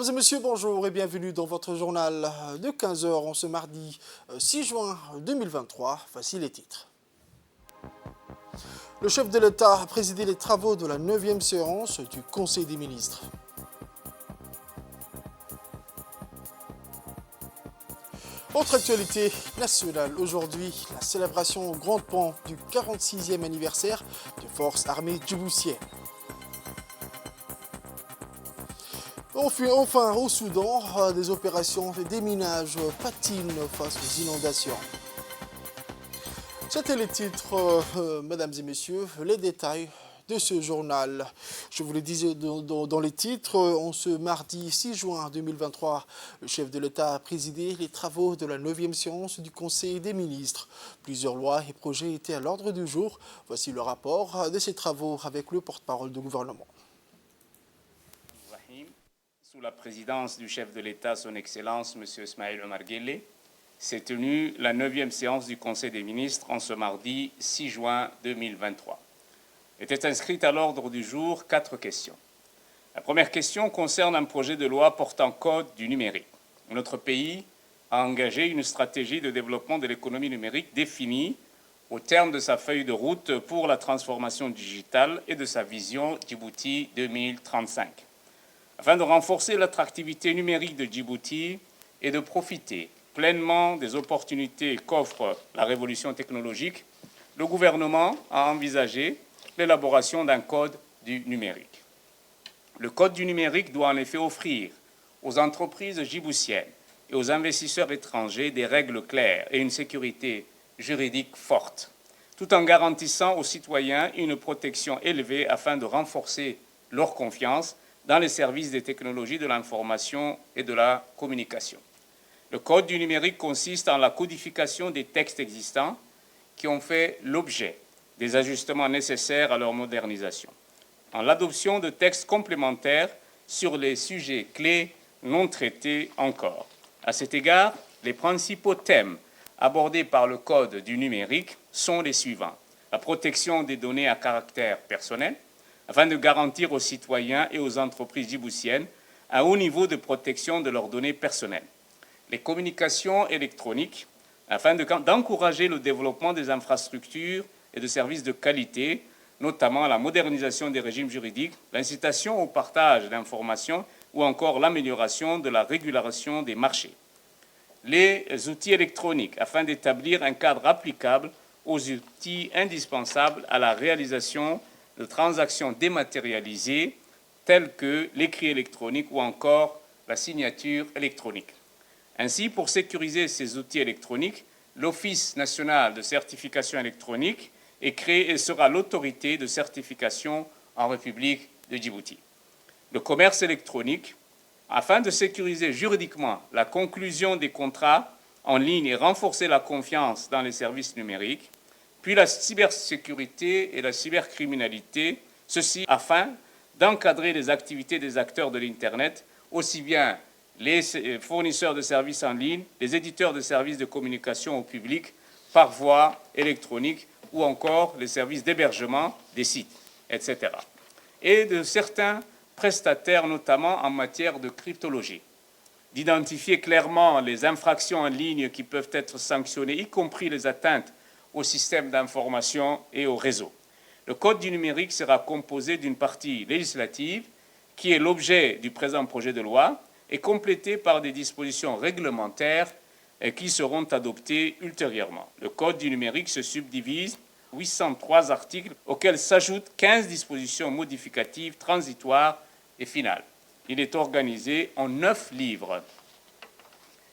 Mesdames et messieurs, bonjour et bienvenue dans votre journal de 15 heures en ce mardi 6 juin 2023. Voici les titres. Le chef de l'État a présidé les travaux de la 9e séance du Conseil des ministres. Autre actualité nationale, aujourd'hui, la célébration au grand pont du 46e anniversaire des forces armées djiboutiennes. Enfin, au Soudan, des opérations de déminage patinent face aux inondations. C'était les titres, mesdames et messieurs, les détails de ce journal. Je vous le disais dans les titres, en ce mardi 6 juin 2023, le chef de l'État a présidé les travaux de la 9e séance du Conseil des ministres. Plusieurs lois et projets étaient à l'ordre du jour. Voici le rapport de ces travaux avec le porte-parole du gouvernement. Sous la présidence du chef de l'État, son Excellence, M. Ismaël Omar Guelleh, s'est tenue la 9e séance du Conseil des ministres en ce mardi 6 juin 2023. Étaient inscrites à l'ordre du jour 4 questions. La première question concerne un projet de loi portant code du numérique. Notre pays a engagé une stratégie de développement de l'économie numérique définie au terme de sa feuille de route pour la transformation digitale et de sa vision Djibouti 2035. Afin de renforcer l'attractivité numérique de Djibouti et de profiter pleinement des opportunités qu'offre la révolution technologique, le gouvernement a envisagé l'élaboration d'un code du numérique. Le code du numérique doit en effet offrir aux entreprises djiboutiennes et aux investisseurs étrangers des règles claires et une sécurité juridique forte, tout en garantissant aux citoyens une protection élevée afin de renforcer leur confiance dans les services des technologies de l'information et de la communication. Le code du numérique consiste en la codification des textes existants qui ont fait l'objet des ajustements nécessaires à leur modernisation, en l'adoption de textes complémentaires sur les sujets clés non traités encore. À cet égard, les principaux thèmes abordés par le code du numérique sont les suivants: la protection des données à caractère personnel, afin de garantir aux citoyens et aux entreprises djiboutiennes un haut niveau de protection de leurs données personnelles. Les communications électroniques, afin d'encourager le développement des infrastructures et de services de qualité, notamment la modernisation des régimes juridiques, l'incitation au partage d'informations ou encore l'amélioration de la régulation des marchés. Les outils électroniques, afin d'établir un cadre applicable aux outils indispensables à la réalisation de transactions dématérialisées telles que l'écrit électronique ou encore la signature électronique. Ainsi, pour sécuriser ces outils électroniques, l'Office national de certification électronique est créé et sera l'autorité de certification en République de Djibouti. Le commerce électronique, afin de sécuriser juridiquement la conclusion des contrats en ligne et renforcer la confiance dans les services numériques, puis la cybersécurité et la cybercriminalité, ceci afin d'encadrer les activités des acteurs de l'Internet, aussi bien les fournisseurs de services en ligne, les éditeurs de services de communication au public par voie électronique ou encore les services d'hébergement des sites, etc. Et de certains prestataires, notamment en matière de cryptologie. D'identifier clairement les infractions en ligne qui peuvent être sanctionnées, y compris les atteintes au système d'information et au réseau. Le Code du numérique sera composé d'une partie législative qui est l'objet du présent projet de loi et complétée par des dispositions réglementaires qui seront adoptées ultérieurement. Le Code du numérique se subdivise en 803 articles auxquels s'ajoutent 15 dispositions modificatives, transitoires et finales. Il est organisé en 9 livres.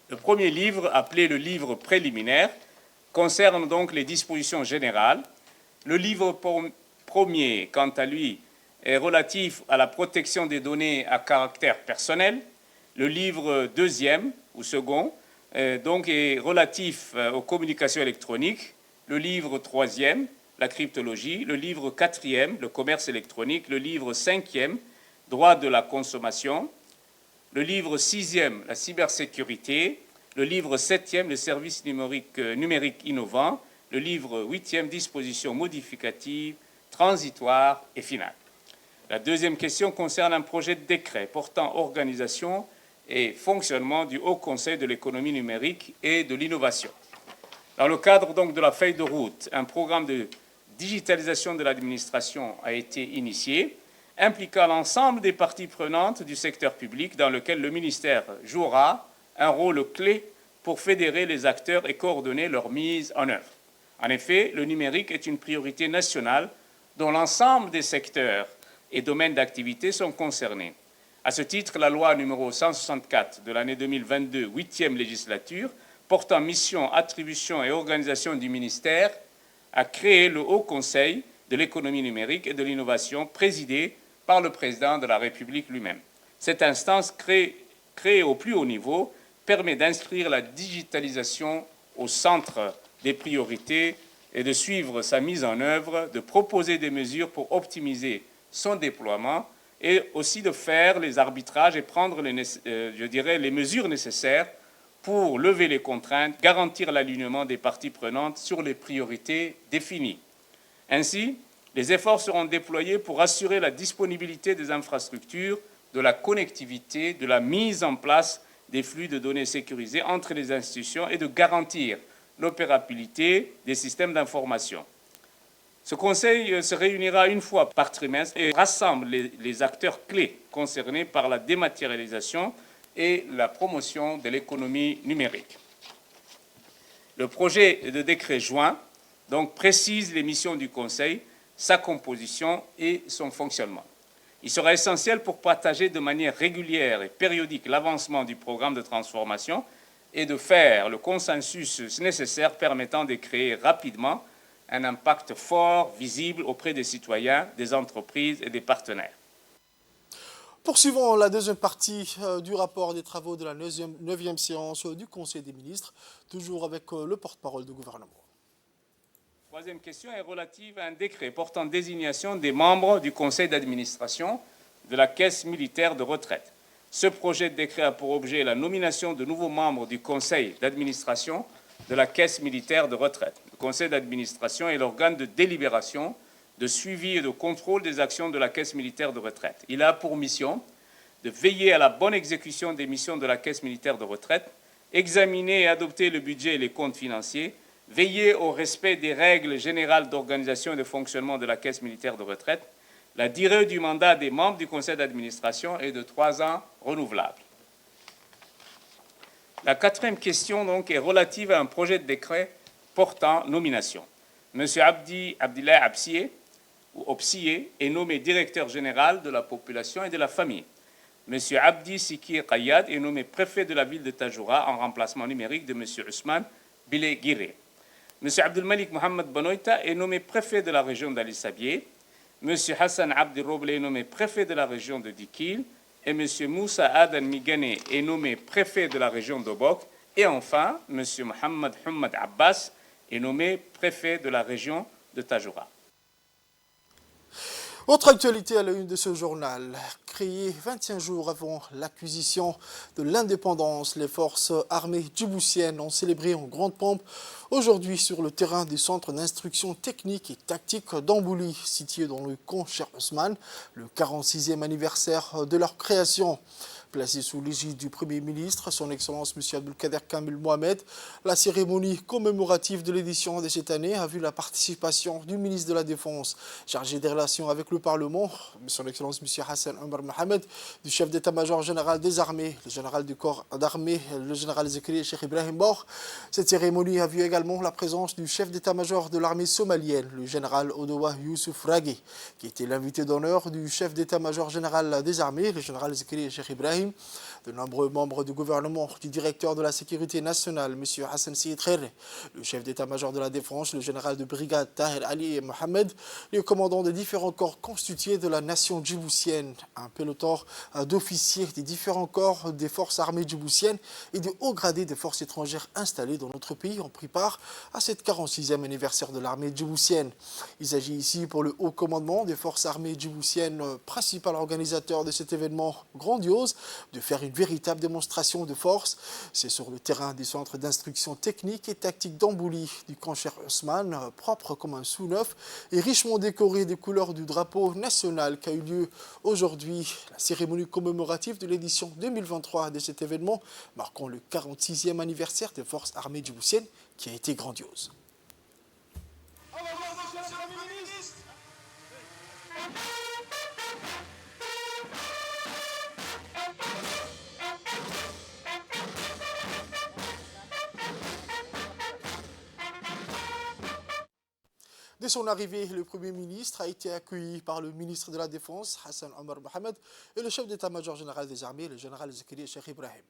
Le premier livre, appelé le livre préliminaire, concerne donc les dispositions générales. Le livre premier, quant à lui, est relatif à la protection des données à caractère personnel. Le livre deuxième ou second donc est relatif aux communications électroniques. Le livre troisième, la cryptologie. Le livre quatrième, le commerce électronique. Le livre cinquième, droit de la consommation. Le livre sixième, la cybersécurité. Le livre 7e, les services numériques innovants. Le livre 8e, dispositions modificatives, transitoires et finales. La deuxième question concerne un projet de décret portant organisation et fonctionnement du Haut Conseil de l'économie numérique et de l'innovation. Dans le cadre donc de la feuille de route, un programme de digitalisation de l'administration a été initié, impliquant l'ensemble des parties prenantes du secteur public dans lequel le ministère jouera un rôle clé pour fédérer les acteurs et coordonner leur mise en œuvre. En effet, le numérique est une priorité nationale dont l'ensemble des secteurs et domaines d'activité sont concernés. À ce titre, la loi numéro 164 de l'année 2022, 8e législature, portant mission, attribution et organisation du ministère, a créé le Haut Conseil de l'économie numérique et de l'innovation, présidé par le président de la République lui-même. Cette instance créée au plus haut niveau permet d'inscrire la digitalisation au centre des priorités et de suivre sa mise en œuvre, de proposer des mesures pour optimiser son déploiement et aussi de faire les arbitrages et prendre les mesures nécessaires pour lever les contraintes, garantir l'alignement des parties prenantes sur les priorités définies. Ainsi, les efforts seront déployés pour assurer la disponibilité des infrastructures, de la connectivité, de la mise en place des flux de données sécurisés entre les institutions et de garantir l'opérabilité des systèmes d'information. Ce Conseil se réunira une fois par trimestre et rassemble les acteurs clés concernés par la dématérialisation et la promotion de l'économie numérique. Le projet de décret joint donc précise les missions du Conseil, sa composition et son fonctionnement. Il sera essentiel pour partager de manière régulière et périodique l'avancement du programme de transformation et de faire le consensus nécessaire permettant de créer rapidement un impact fort, visible auprès des citoyens, des entreprises et des partenaires. Poursuivons la deuxième partie du rapport des travaux de la 9e séance du Conseil des ministres, toujours avec le porte-parole du gouvernement. Troisième question est relative à un décret portant désignation des membres du conseil d'administration de la Caisse militaire de retraite. Ce projet de décret a pour objet la nomination de nouveaux membres du conseil d'administration de la Caisse militaire de retraite. Le conseil d'administration est l'organe de délibération, de suivi et de contrôle des actions de la Caisse militaire de retraite. Il a pour mission de veiller à la bonne exécution des missions de la Caisse militaire de retraite, examiner et adopter le budget et les comptes financiers, veiller au respect des règles générales d'organisation et de fonctionnement de la Caisse militaire de retraite. La durée du mandat des membres du conseil d'administration est de 3 ans renouvelable. La quatrième question donc, est relative à un projet de décret portant nomination. M. Abdillah Obsiye est nommé directeur général de la population et de la famille. M. Abdi Sikir Kayad est nommé préfet de la ville de Tajoura en remplacement numérique de M. Ousmane Bile Giré. M. Abdelmalik Mohamed Banoita est nommé préfet de la région d'Ali Sabié. M. Hassan Abdi Roble est nommé préfet de la région de Dikil. Et M. Moussa Adan Migane est nommé préfet de la région d'Obok. Et enfin, M. Mohamed Hamad Abbas est nommé préfet de la région de Tajoura. Autre actualité à la une de ce journal. Créé 25 jours avant l'acquisition de l'indépendance, les forces armées djiboutiennes ont célébré en grande pompe aujourd'hui sur le terrain du centre d'instruction technique et tactique d'Ambouli, situé dans le camp Cheikh Ousmane, le 46e anniversaire de leur création. Placé sous l'égide du Premier ministre, son Excellence M. Abdelkader Kamel Mohamed, la cérémonie commémorative de l'édition de cette année a vu la participation du ministre de la Défense, chargé des relations avec le Parlement, son Excellence M. Hassan Omar Mohamed, du chef d'état-major général des armées, le général du corps d'armée, le général Zekri Cheikh Ibrahim Bor. Cette cérémonie a vu également la présence du chef d'état-major de l'armée somalienne, le général Odowa Youssouf Ragé, qui était l'invité d'honneur du chef d'état-major général des armées, le général Zekri Cheikh Ibrahim. De nombreux membres du gouvernement, du directeur de la sécurité nationale, M. Hassan Seyid Khair, le chef d'état-major de la défense, le général de brigade Tahir Ali Mohamed, les commandants des différents corps constitués de la nation djiboutienne, un peloton d'officiers des différents corps des forces armées djiboutiennes et des hauts gradés des forces étrangères installées dans notre pays ont pris part à cette 46e anniversaire de l'armée djiboutienne. Il s'agit ici pour le haut commandement des forces armées djiboutiennes, principal organisateur de cet événement grandiose, de faire une véritable démonstration de force. C'est sur le terrain du centre d'instruction technique et tactique d'Ambouli du camp Cheikh Ousmane, propre comme un sous-neuf et richement décoré des couleurs du drapeau national qu'a eu lieu aujourd'hui la cérémonie commémorative de l'édition 2023 de cet événement, marquant le 46e anniversaire des forces armées djiboutiennes qui a été grandiose. Dès son arrivée, le Premier ministre a été accueilli par le ministre de la Défense, Hassan Omar Mohamed, et le chef d'état-major général des armées, le général Zakaria Cheikh Ibrahim.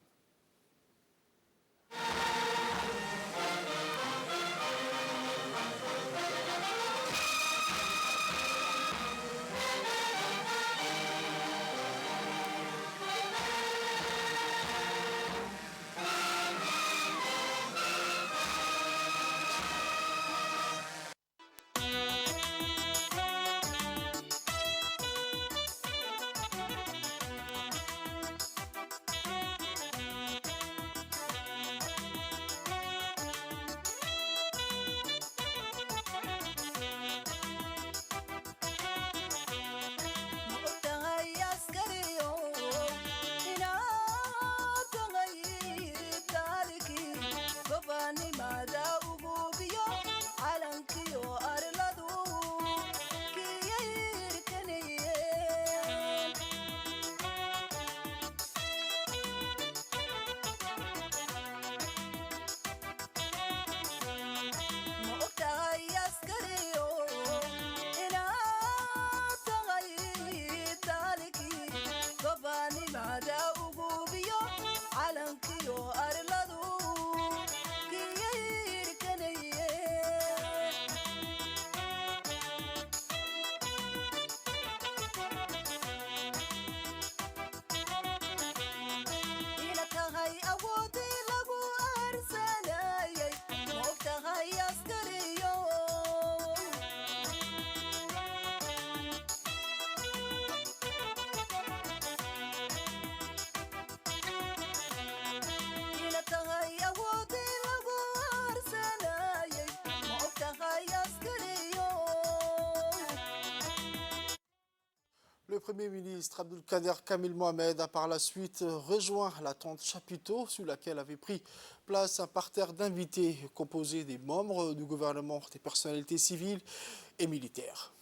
Le Premier ministre Abdelkader Kamil Mohamed a par la suite rejoint la tente chapiteau sous laquelle avait pris place un parterre d'invités composé des membres du gouvernement, des personnalités civiles et militaires.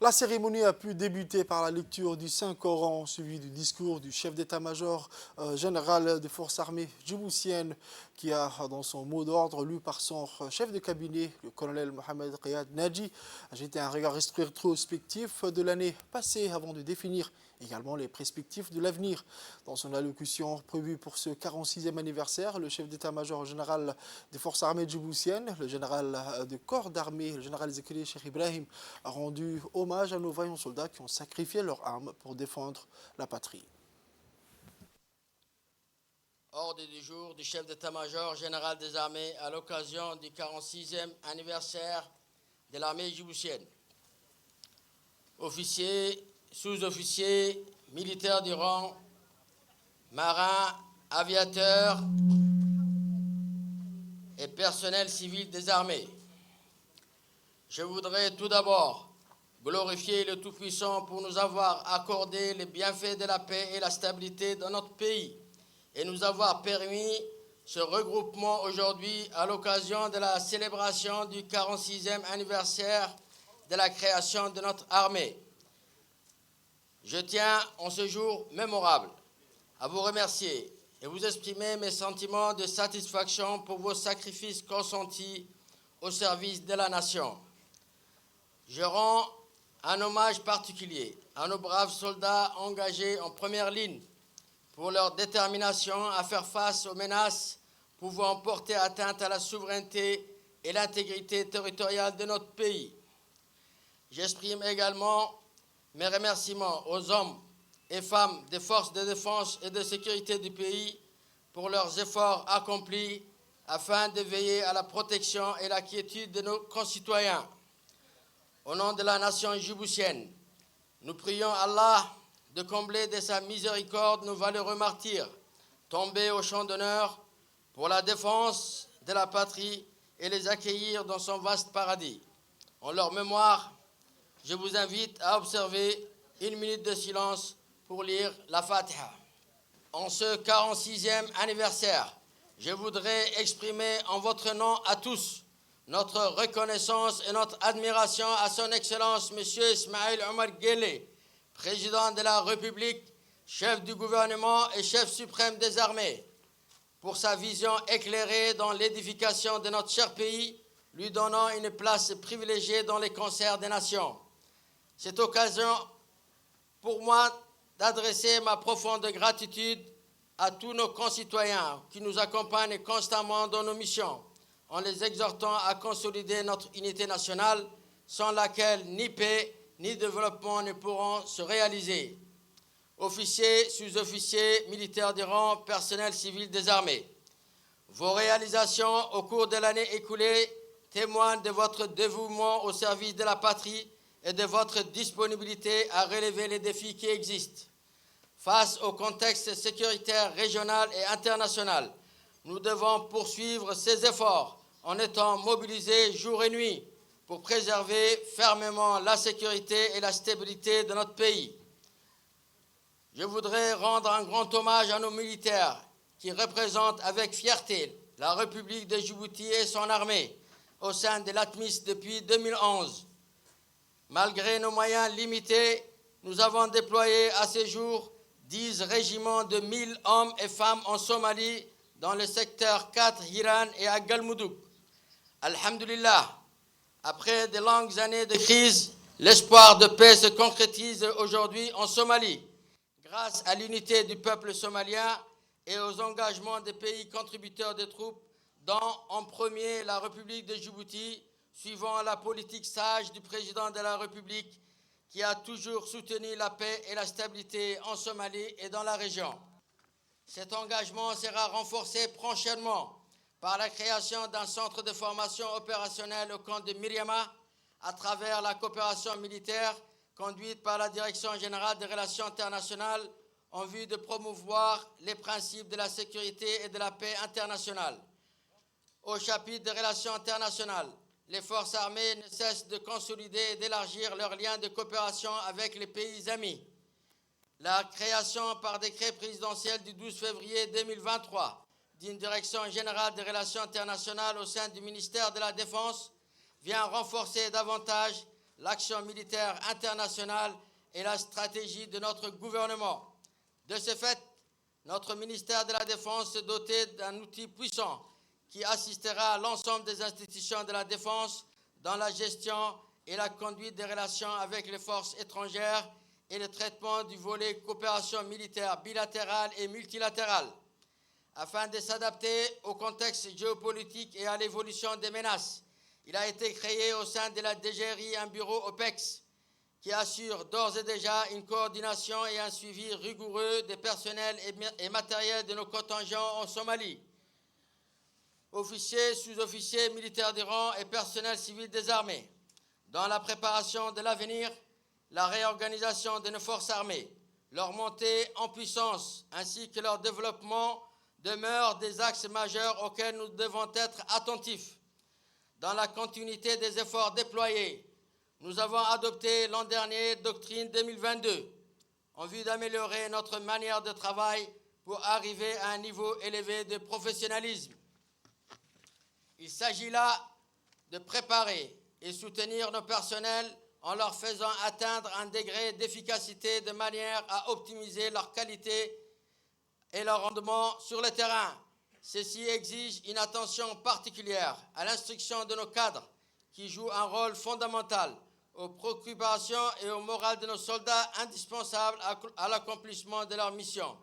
La cérémonie a pu débuter par la lecture du Saint-Coran, suivi du discours du chef d'état-major général des forces armées djiboutiennes, qui a, dans son mot d'ordre, lu par son chef de cabinet, le colonel Mohamed Riyad Nadji, a jeté un regard rétrospectif de l'année passée avant de définir également les perspectives de l'avenir. Dans son allocution prévue pour ce 46e anniversaire, le chef d'état-major général des forces armées djiboutiennes, le général de corps d'armée, le général Zakaria Cheikh Ibrahim, a rendu hommage à nos vaillants soldats qui ont sacrifié leur âme pour défendre la patrie. Ordre du jour du chef d'état-major général des armées à l'occasion du 46e anniversaire de l'armée djiboutienne. Officiers, sous-officiers, militaires du rang, marins, aviateurs et personnel civil des armées. Je voudrais tout d'abord glorifier le Tout-Puissant pour nous avoir accordé les bienfaits de la paix et la stabilité dans notre pays et nous avoir permis ce regroupement aujourd'hui à l'occasion de la célébration du 46e anniversaire de la création de notre armée. Je tiens, en ce jour mémorable, à vous remercier et vous exprimer mes sentiments de satisfaction pour vos sacrifices consentis au service de la nation. Je rends un hommage particulier à nos braves soldats engagés en première ligne pour leur détermination à faire face aux menaces pouvant porter atteinte à la souveraineté et l'intégrité territoriale de notre pays. J'exprime également mes remerciements aux hommes et femmes des forces de défense et de sécurité du pays pour leurs efforts accomplis afin de veiller à la protection et la quiétude de nos concitoyens. Au nom de la nation djiboutienne, nous prions Allah de combler de sa miséricorde nos valeureux martyrs tombés au champ d'honneur pour la défense de la patrie et les accueillir dans son vaste paradis. En leur mémoire, je vous invite à observer une minute de silence pour lire la Fatiha. En ce 46e anniversaire, je voudrais exprimer en votre nom à tous notre reconnaissance et notre admiration à son Excellence M. Ismaïl Omar Guelleh, président de la République, chef du gouvernement et chef suprême des armées, pour sa vision éclairée dans l'édification de notre cher pays, lui donnant une place privilégiée dans les concerts des nations. Cette occasion pour moi d'adresser ma profonde gratitude à tous nos concitoyens qui nous accompagnent constamment dans nos missions, en les exhortant à consolider notre unité nationale, sans laquelle ni paix ni développement ne pourront se réaliser. Officiers, sous-officiers, militaires des rangs, personnel civil des armées, vos réalisations au cours de l'année écoulée témoignent de votre dévouement au service de la patrie et de votre disponibilité à relever les défis qui existent. Face au contexte sécuritaire régional et international, nous devons poursuivre ces efforts en étant mobilisés jour et nuit pour préserver fermement la sécurité et la stabilité de notre pays. Je voudrais rendre un grand hommage à nos militaires qui représentent avec fierté la République de Djibouti et son armée au sein de l'ATMIS depuis 2011. Malgré nos moyens limités, nous avons déployé à ce jour 10 régiments de 1000 hommes et femmes en Somalie, dans le secteur 4, Hiran et à Galmudug. Alhamdulillah, après de longues années de crise, l'espoir de paix se concrétise aujourd'hui en Somalie, grâce à l'unité du peuple somalien et aux engagements des pays contributeurs de troupes, dont en premier la République de Djibouti, suivant la politique sage du président de la République qui a toujours soutenu la paix et la stabilité en Somalie et dans la région. Cet engagement sera renforcé prochainement par la création d'un centre de formation opérationnelle au camp de Myriama à travers la coopération militaire conduite par la Direction générale des relations internationales en vue de promouvoir les principes de la sécurité et de la paix internationale. Au chapitre des relations internationales, les forces armées ne cessent de consolider et d'élargir leurs liens de coopération avec les pays amis. La création par décret présidentiel du 12 février 2023 d'une direction générale des relations internationales au sein du ministère de la Défense vient renforcer davantage l'action militaire internationale et la stratégie de notre gouvernement. De ce fait, notre ministère de la Défense s'est doté d'un outil puissant qui assistera l'ensemble des institutions de la défense dans la gestion et la conduite des relations avec les forces étrangères et le traitement du volet coopération militaire bilatérale et multilatérale. Afin de s'adapter au contexte géopolitique et à l'évolution des menaces, il a été créé au sein de la DGRI un bureau OPEX qui assure d'ores et déjà une coordination et un suivi rigoureux des personnels et matériels de nos contingents en Somalie. Officiers, sous-officiers, militaires des rangs et personnel civil des armées. Dans la préparation de l'avenir, la réorganisation de nos forces armées, leur montée en puissance ainsi que leur développement demeurent des axes majeurs auxquels nous devons être attentifs. Dans la continuité des efforts déployés, nous avons adopté l'an dernier Doctrine 2022 en vue d'améliorer notre manière de travail pour arriver à un niveau élevé de professionnalisme. Il s'agit là de préparer et soutenir nos personnels en leur faisant atteindre un degré d'efficacité de manière à optimiser leur qualité et leur rendement sur le terrain. Ceci exige une attention particulière à l'instruction de nos cadres qui jouent un rôle fondamental aux préoccupations et au moral de nos soldats indispensables à l'accomplissement de leur mission.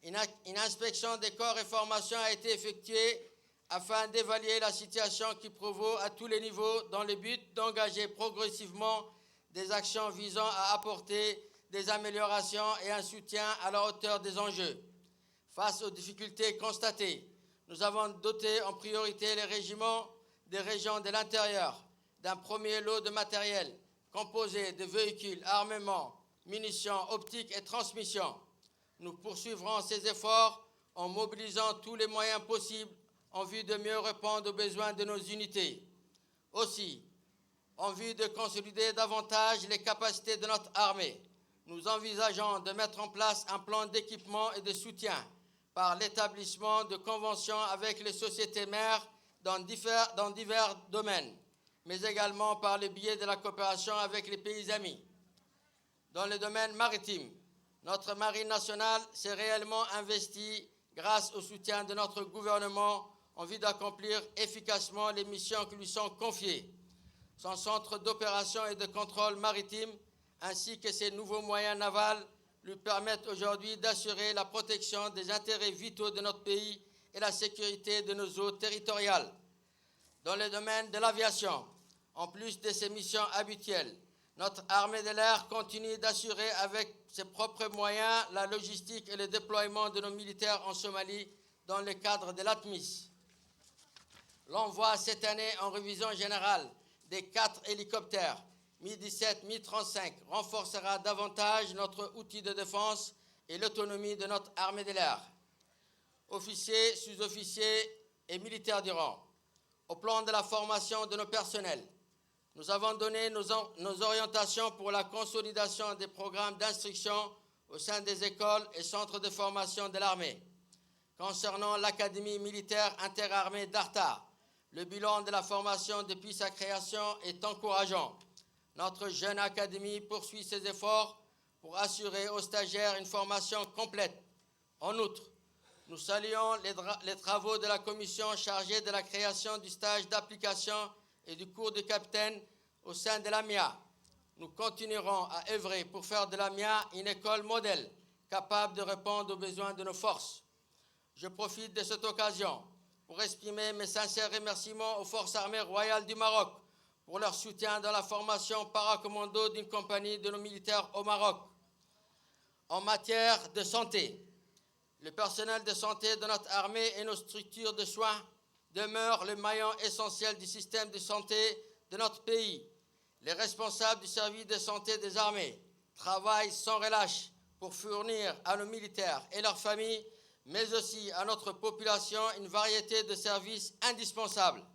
Une inspection des corps et formations a été effectuée afin d'évaluer la situation qui prévaut à tous les niveaux dans le but d'engager progressivement des actions visant à apporter des améliorations et un soutien à la hauteur des enjeux. Face aux difficultés constatées, nous avons doté en priorité les régiments des régions de l'intérieur d'un premier lot de matériel composé de véhicules, armements, munitions, optiques et transmissions. Nous poursuivrons ces efforts en mobilisant tous les moyens possibles en vue de mieux répondre aux besoins de nos unités. Aussi, en vue de consolider davantage les capacités de notre armée, nous envisageons de mettre en place un plan d'équipement et de soutien par l'établissement de conventions avec les sociétés mères dans divers domaines, mais également par le biais de la coopération avec les pays amis. Dans le domaine maritime, notre Marine nationale s'est réellement investie grâce au soutien de notre gouvernement en vue d'accomplir efficacement les missions qui lui sont confiées. Son centre d'opération et de contrôle maritime, ainsi que ses nouveaux moyens navals, lui permettent aujourd'hui d'assurer la protection des intérêts vitaux de notre pays et la sécurité de nos eaux territoriales. Dans le domaine de l'aviation, en plus de ses missions habituelles, notre armée de l'air continue d'assurer avec ses propres moyens la logistique et le déploiement de nos militaires en Somalie dans le cadre de l'ATMIS. L'envoi cette année en révision générale des 4 hélicoptères Mi-17, Mi-35 renforcera davantage notre outil de défense et l'autonomie de notre armée de l'air. Officiers, sous-officiers et militaires du rang, au plan de la formation de nos personnels, nous avons donné nos orientations pour la consolidation des programmes d'instruction au sein des écoles et centres de formation de l'armée. Concernant l'Académie militaire interarmée d'Arta, le bilan de la formation depuis sa création est encourageant. Notre jeune académie poursuit ses efforts pour assurer aux stagiaires une formation complète. En outre, nous saluons les travaux de la commission chargée de la création du stage d'application et du cours de capitaine au sein de l'AMIA. Nous continuerons à œuvrer pour faire de l'AMIA une école modèle capable de répondre aux besoins de nos forces. Je profite de cette occasion pour exprimer mes sincères remerciements aux Forces armées royales du Maroc pour leur soutien dans la formation paracommando d'une compagnie de nos militaires au Maroc. En matière de santé, le personnel de santé de notre armée et nos structures de soins demeurent le maillon essentiel du système de santé de notre pays. Les responsables du service de santé des armées travaillent sans relâche pour fournir à nos militaires et leurs familles, mais aussi à notre population, une variété de services indispensables.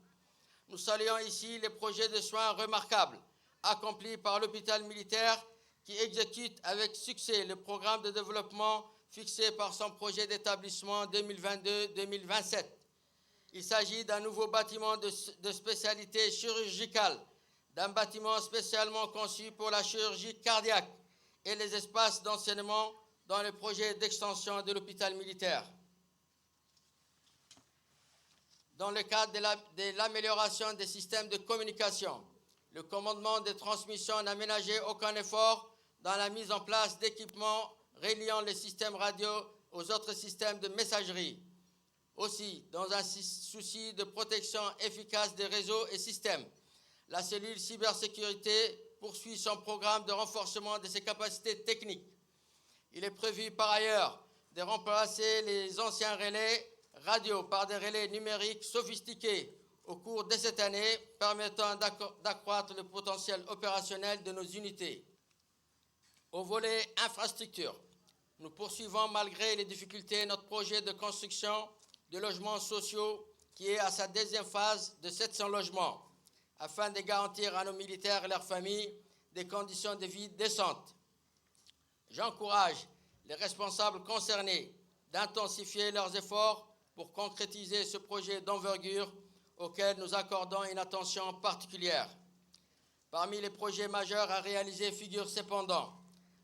Nous saluons ici les projets de soins remarquables accomplis par l'hôpital militaire qui exécute avec succès le programme de développement fixé par son projet d'établissement 2022-2027. Il s'agit d'un nouveau bâtiment de spécialité chirurgicale, d'un bâtiment spécialement conçu pour la chirurgie cardiaque et les espaces d'enseignement dans le projet d'extension de l'hôpital militaire. Dans le cadre de l'amélioration des systèmes de communication, le commandement des transmissions n'a ménagé aucun effort dans la mise en place d'équipements reliant les systèmes radio aux autres systèmes de messagerie. Aussi, dans un souci de protection efficace des réseaux et systèmes, la cellule cybersécurité poursuit son programme de renforcement de ses capacités techniques. Il est prévu par ailleurs de remplacer les anciens relais radio par des relais numériques sophistiqués au cours de cette année, permettant d'accroître le potentiel opérationnel de nos unités. Au volet infrastructure, nous poursuivons malgré les difficultés notre projet de construction de logements sociaux qui est à sa deuxième phase de 700 logements, afin de garantir à nos militaires et leurs familles des conditions de vie décentes. J'encourage les responsables concernés d'intensifier leurs efforts pour concrétiser ce projet d'envergure auquel nous accordons une attention particulière. Parmi les projets majeurs à réaliser figure cependant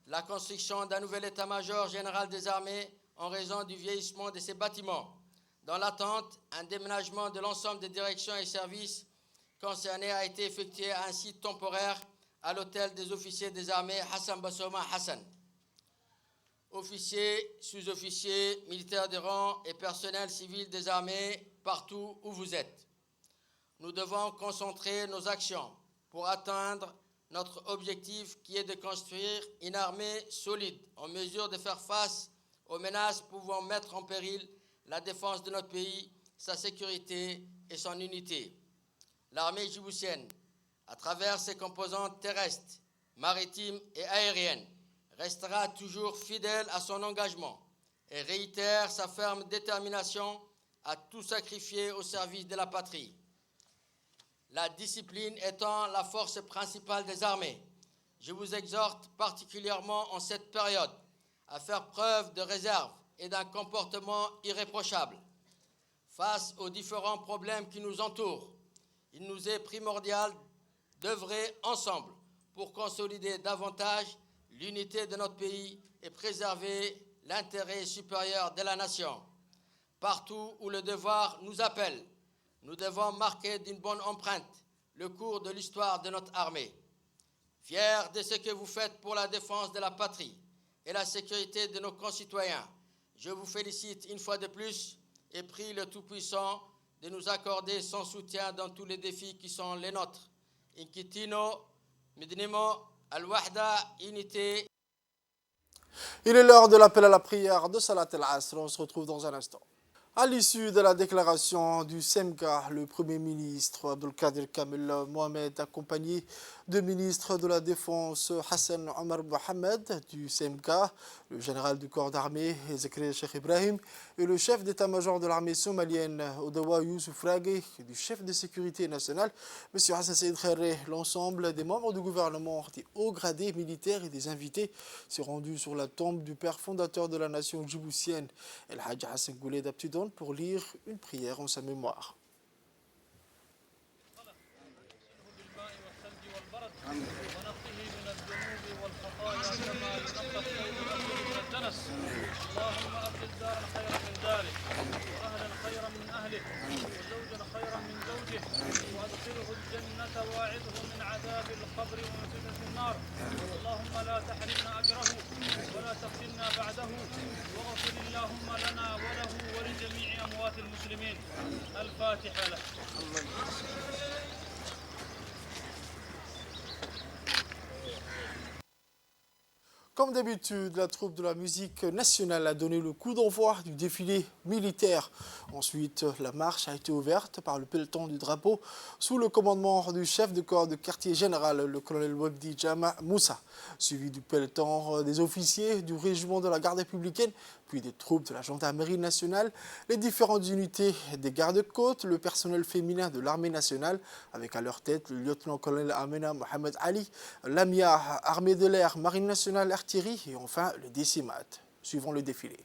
la construction d'un nouvel état-major général des armées en raison du vieillissement de ces bâtiments. Dans l'attente, un déménagement de l'ensemble des directions et services concernés a été effectué à un site temporaire à l'hôtel des officiers des armées Hassan Bassouma Hassan. Officiers, sous-officiers, militaires de rang et personnel civil des armées, partout où vous êtes. Nous devons concentrer nos actions pour atteindre notre objectif qui est de construire une armée solide en mesure de faire face aux menaces pouvant mettre en péril la défense de notre pays, sa sécurité et son unité. L'armée djiboutienne, à travers ses composantes terrestres, maritimes et aériennes, restera toujours fidèle à son engagement et réitère sa ferme détermination à tout sacrifier au service de la patrie. La discipline étant la force principale des armées, je vous exhorte particulièrement en cette période à faire preuve de réserve et d'un comportement irréprochable. Face aux différents problèmes qui nous entourent, il nous est primordial d'œuvrer ensemble pour consolider davantage l'unité de notre pays et préserver l'intérêt supérieur de la nation. Partout où le devoir nous appelle, nous devons marquer d'une bonne empreinte le cours de l'histoire de notre armée. Fiers de ce que vous faites pour la défense de la patrie et la sécurité de nos concitoyens, je vous félicite une fois de plus et prie le Tout-Puissant de nous accorder son soutien dans tous les défis qui sont les nôtres. Inkitino, Midnimo, Al-Wahda, unité. Il est l'heure de l'appel à la prière de Salat al-Asr. On se retrouve dans un instant. À l'issue de la déclaration du SEMGA, le Premier ministre Abdelkader Kamel Mohamed, accompagné du ministre de la Défense Hassan Omar Mohamed du SEMGA, le général du corps d'armée Zakaria Cheikh Ibrahim et le chef d'état-major de l'armée somalienne Odawa Youssouf Ragé et du chef de sécurité nationale M. Hassan Saïd Khairé, l'ensemble des membres du gouvernement, des hauts gradés militaires et des invités s'est rendu sur la tombe du père fondateur de la nation djiboutienne, El Hadj Hassan Gouled Abtidon, pour lire une prière en sa mémoire. اللهم أبدل دارا خيرا من داره وأهلا خيرا من أهله وزوجا خيرا من زوجه وأدخله الجنة واعظه من عذاب القبر ومن فتنة النار. اللهم لا تحرمنا أجره ولا تفتنا بعده واغفر اللهم لنا وله ولجميع أموات المسلمين. الفاتحة له. Comme d'habitude, la troupe de la musique nationale a donné le coup d'envoi du défilé militaire. Ensuite, la marche a été ouverte par le peloton du drapeau sous le commandement du chef de corps de quartier général, le colonel Wabdi Jama Moussa, suivi du peloton des officiers du régiment de la garde républicaine, puis des troupes de la gendarmerie nationale, les différentes unités des gardes-côtes, le personnel féminin de l'armée nationale, avec à leur tête le lieutenant-colonel Amena Mohamed Ali, l'AMIA, armée de l'air, marine nationale, artillerie et enfin le décimat. Suivons le défilé.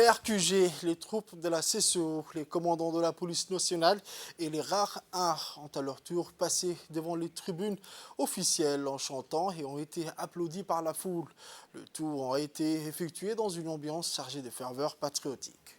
Les RQG, les troupes de la CCO, les commandants de la police nationale et les rares arts ont à leur tour passé devant les tribunes officielles en chantant et ont été applaudis par la foule. Le tout a été effectué dans une ambiance chargée de ferveur patriotique.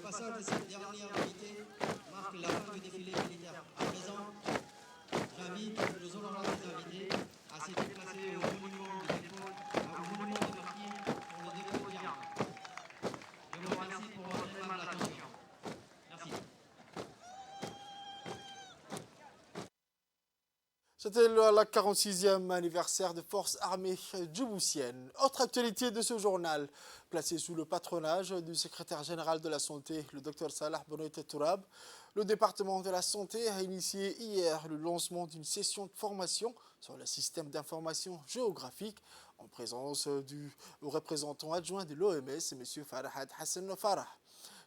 Le passage de cette dernière unité marque la fin du défilé militaire. À présent, j'invite nos honorables invités à se déplacer au monument de dépôt, au monument de martyrs pour le dépôt d'armes. Je vous remercie pour votre aimable attention. Merci. C'était la 46e anniversaire des forces armées djiboutiennes. Autre actualité de ce journal, placé sous le patronage du secrétaire général de la Santé, le Dr Salah Benoît Tourab, le département de la Santé a initié hier le lancement d'une session de formation sur le système d'information géographique en présence du représentant adjoint de l'OMS, M. Farhad Hassan Farah.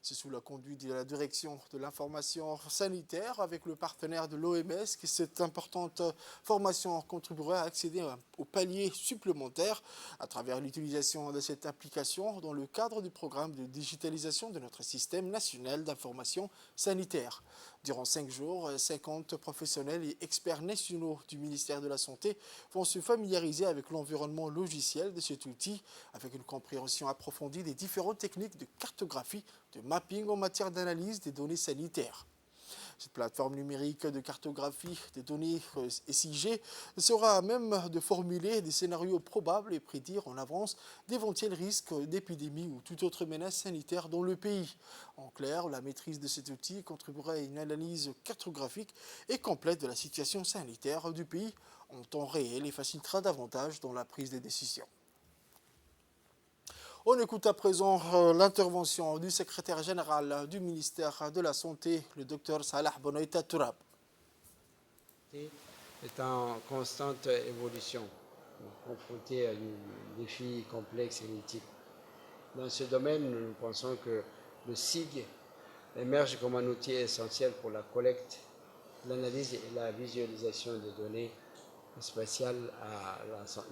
C'est sous la conduite de la direction de l'information sanitaire avec le partenaire de l'OMS que cette importante formation contribuera à accéder au palier supplémentaire à travers l'utilisation de cette application dans le cadre du programme de digitalisation de notre système national d'information sanitaire. Durant 5 jours, 50 professionnels et experts nationaux du ministère de la Santé vont se familiariser avec l'environnement logiciel de cet outil, avec une compréhension approfondie des différentes techniques de cartographie, de mapping en matière d'analyse des données sanitaires. Cette plateforme numérique de cartographie des données SIG sera à même de formuler des scénarios probables et prédire en avance d'éventuels risques d'épidémie ou toute autre menace sanitaire dans le pays. En clair, la maîtrise de cet outil contribuera à une analyse cartographique et complète de la situation sanitaire du pays en temps réel et facilitera davantage dans la prise des décisions. On écoute à présent l'intervention du secrétaire général du ministère de la Santé, le Dr Salah Benoît Tourab. Est en constante évolution, confronté à des défis complexes et multiples. Dans ce domaine, nous pensons que le SIG émerge comme un outil essentiel pour la collecte, l'analyse et la visualisation des données spatiales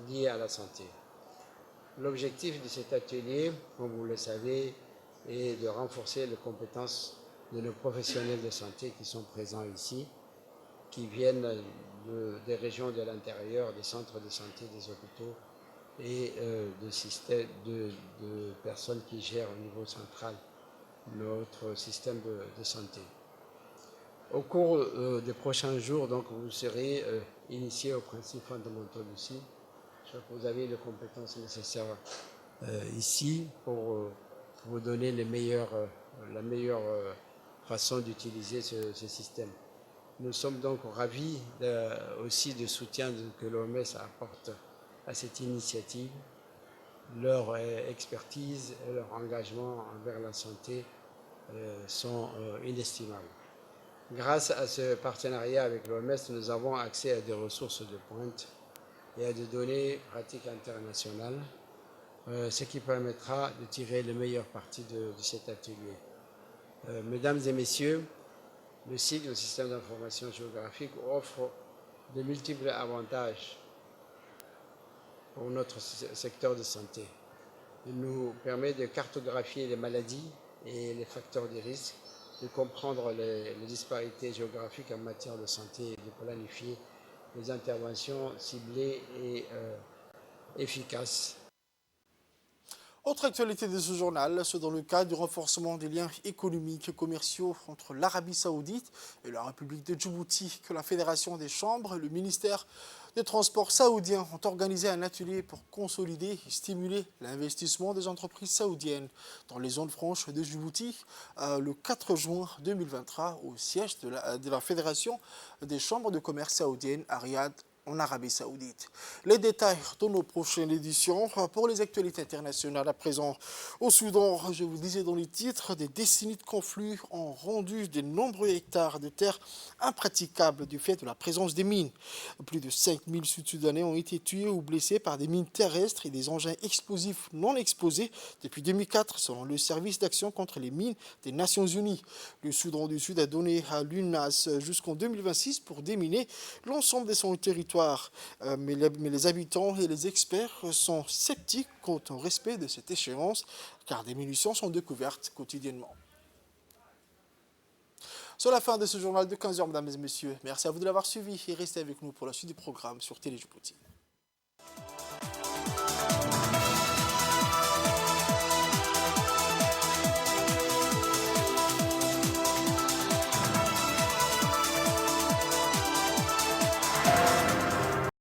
liées à la santé. L'objectif de cet atelier, comme vous le savez, est de renforcer les compétences de nos professionnels de santé qui sont présents ici, qui viennent des régions de l'intérieur, des centres de santé, des hôpitaux et de personnes qui gèrent au niveau central notre système de santé. Au cours des prochains jours, donc, vous serez initiés aux principes fondamentaux du SIG. Je crois que vous avez les compétences nécessaires ici pour vous donner la meilleure façon d'utiliser ce système. Nous sommes donc ravis aussi du soutien que l'OMS apporte à cette initiative. Leur expertise et leur engagement envers la santé sont inestimables. Grâce à ce partenariat avec l'OMS, nous avons accès à des ressources de pointe et à des données pratiques internationales, ce qui permettra de tirer le meilleur parti de cet atelier. Mesdames et messieurs, le SIG, le système d'information géographique, offre de multiples avantages pour notre secteur de santé. Il nous permet de cartographier les maladies et les facteurs de risque, de comprendre les disparités géographiques en matière de santé et de planifier des interventions ciblées et efficaces. Autre actualité de ce journal, c'est dans le cadre du renforcement des liens économiques et commerciaux entre l'Arabie Saoudite et la République de Djibouti que la Fédération des chambres et le ministère des Transports saoudiens ont organisé un atelier pour consolider et stimuler l'investissement des entreprises saoudiennes dans les zones franches de Djibouti le 4 juin 2023 au siège de la Fédération des chambres de commerce saoudiennes à Riyad, en Arabie Saoudite. Les détails de nos prochaines éditions. Pour les actualités internationales, à présent au Soudan, je vous disais dans les titres, des décennies de conflits ont rendu de nombreux hectares de terres impraticables du fait de la présence des mines. Plus de 5000 Sud-Soudanais ont été tués ou blessés par des mines terrestres et des engins explosifs non explosés depuis 2004, selon le service d'action contre les mines des Nations Unies. Le Soudan du Sud a donné à l'UNAS jusqu'en 2026 pour déminer l'ensemble de son territoire. Mais les habitants et les experts sont sceptiques quant au respect de cette échéance, car des munitions sont découvertes quotidiennement. C'est la fin de ce journal de 15h, mesdames et messieurs. Merci à vous de l'avoir suivi et restez avec nous pour la suite du programme sur Télé Djibouti.